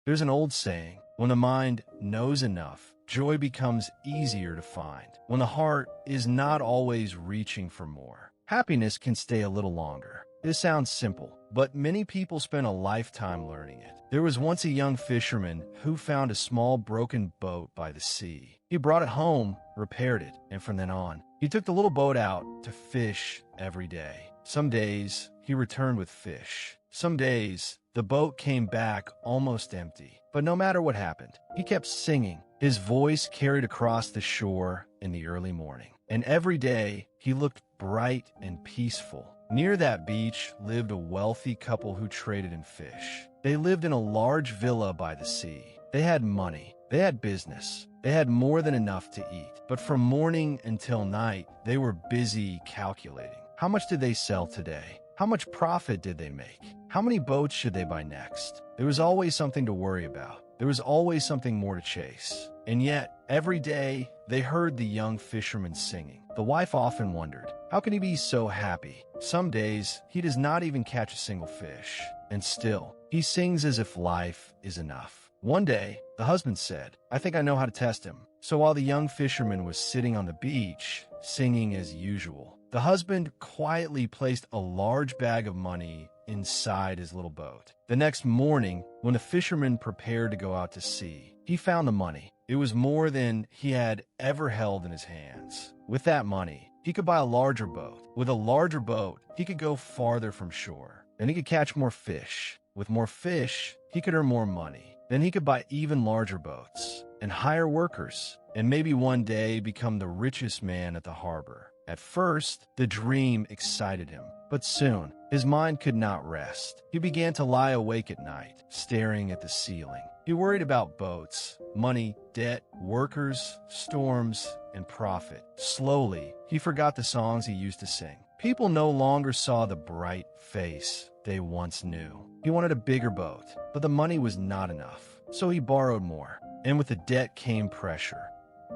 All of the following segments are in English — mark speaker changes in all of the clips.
Speaker 1: There's an old saying, when the mind knows enough, joy becomes easier to find. When the heart is not always reaching for more, happiness can stay a little longer. This sounds simple, but many people spend a lifetime learning it. There was once a young fisherman who found a small broken boat by the sea. He brought it home, repaired it, and from then on, he took the little boat out to fish every day. Some days, he returned with fish. Some days, the boat came back almost empty. But no matter what happened, he kept singing. His voice carried across the shore in the early morning. And every day, he looked bright and peaceful. Near that beach lived a wealthy couple who traded in fish. They lived in a large villa by the sea. They had money. They had business. They had more than enough to eat. But from morning until night, they were busy calculating. How much did they sell today? How much profit did they make? How many boats should they buy next? There was always something to worry about. There was always something more to chase. And yet, every day, they heard the young fisherman singing. The wife often wondered, how can he be so happy? Some days, he does not even catch a single fish. And still, he sings as if life is enough. One day, the husband said, I think I know how to test him. So while the young fisherman was sitting on the beach, singing as usual, the husband quietly placed a large bag of money inside his little boat. The next morning, when the fisherman prepared to go out to sea, he found the money. It was more than he had ever held in his hands. With that money, he could buy a larger boat. With a larger boat, he could go farther from shore. Then he could catch more fish. With more fish, he could earn more money. Then he could buy even larger boats and hire workers, and maybe one day become the richest man at the harbor. At first, the dream excited him, but soon, his mind could not rest. He began to lie awake at night, staring at the ceiling. He worried about boats, money, debt, workers, storms, and profit. Slowly, he forgot the songs he used to sing. People no longer saw the bright face they once knew. He wanted a bigger boat, but the money was not enough, so he borrowed more. And with the debt came pressure.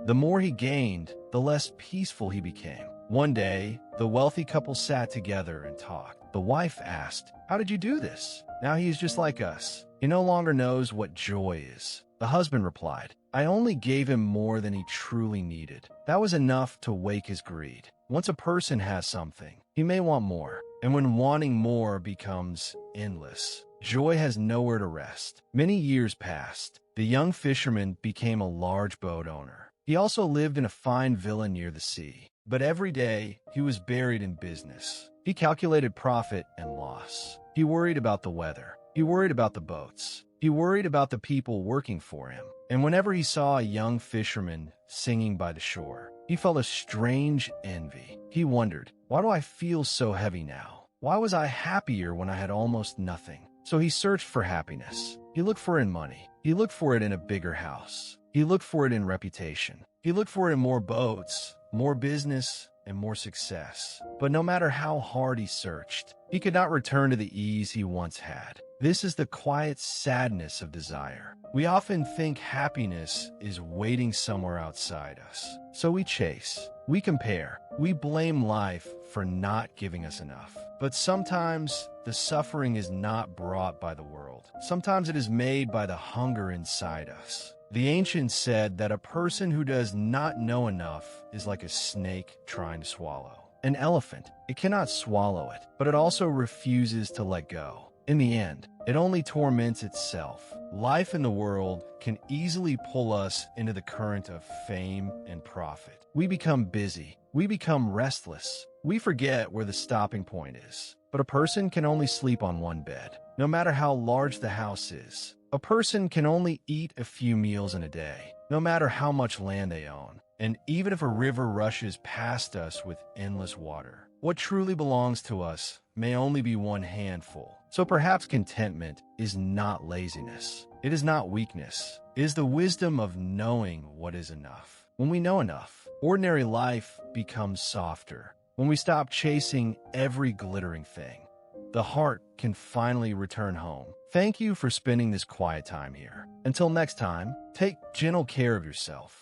Speaker 1: The more he gained, the less peaceful he became. One day, the wealthy couple sat together and talked. The wife asked, how did you do this? Now he is just like us. He no longer knows what joy is. The husband replied, I only gave him more than he truly needed. That was enough to wake his greed. Once a person has something, he may want more. And when wanting more becomes endless, joy has nowhere to rest. Many years passed. The young fisherman became a large boat owner. He also lived in a fine villa near the sea. But every day, he was buried in business. He calculated profit and loss. He worried about the weather. He worried about the boats. He worried about the people working for him. And whenever he saw a young fisherman singing by the shore, he felt a strange envy. He wondered, why do I feel so heavy now? Why was I happier when I had almost nothing? So he searched for happiness. He looked for it in money. He looked for it in a bigger house. He looked for it in reputation. He looked for it in more boats, more business, and more success. But no matter how hard he searched, he could not return to the ease he once had. This is the quiet sadness of desire. We often think happiness is waiting somewhere outside us. So we chase, we compare, we blame life for not giving us enough. But sometimes the suffering is not brought by the world. Sometimes it is made by the hunger inside us. The ancients said that a person who does not know enough is like a snake trying to swallow an elephant. It cannot swallow it, but it also refuses to let go. In the end, it only torments itself. Life in the world can easily pull us into the current of fame and profit. We become busy. We become restless. We forget where the stopping point is. But a person can only sleep on one bed, no matter how large the house is. A person can only eat a few meals in a day, no matter how much land they own. And even if a river rushes past us with endless water, what truly belongs to us may only be one handful. So perhaps contentment is not laziness. It is not weakness. It is the wisdom of knowing what is enough. When we know enough, ordinary life becomes softer. When we stop chasing every glittering thing, the heart can finally return home. Thank you for spending this quiet time here. Until next time, take gentle care of yourself.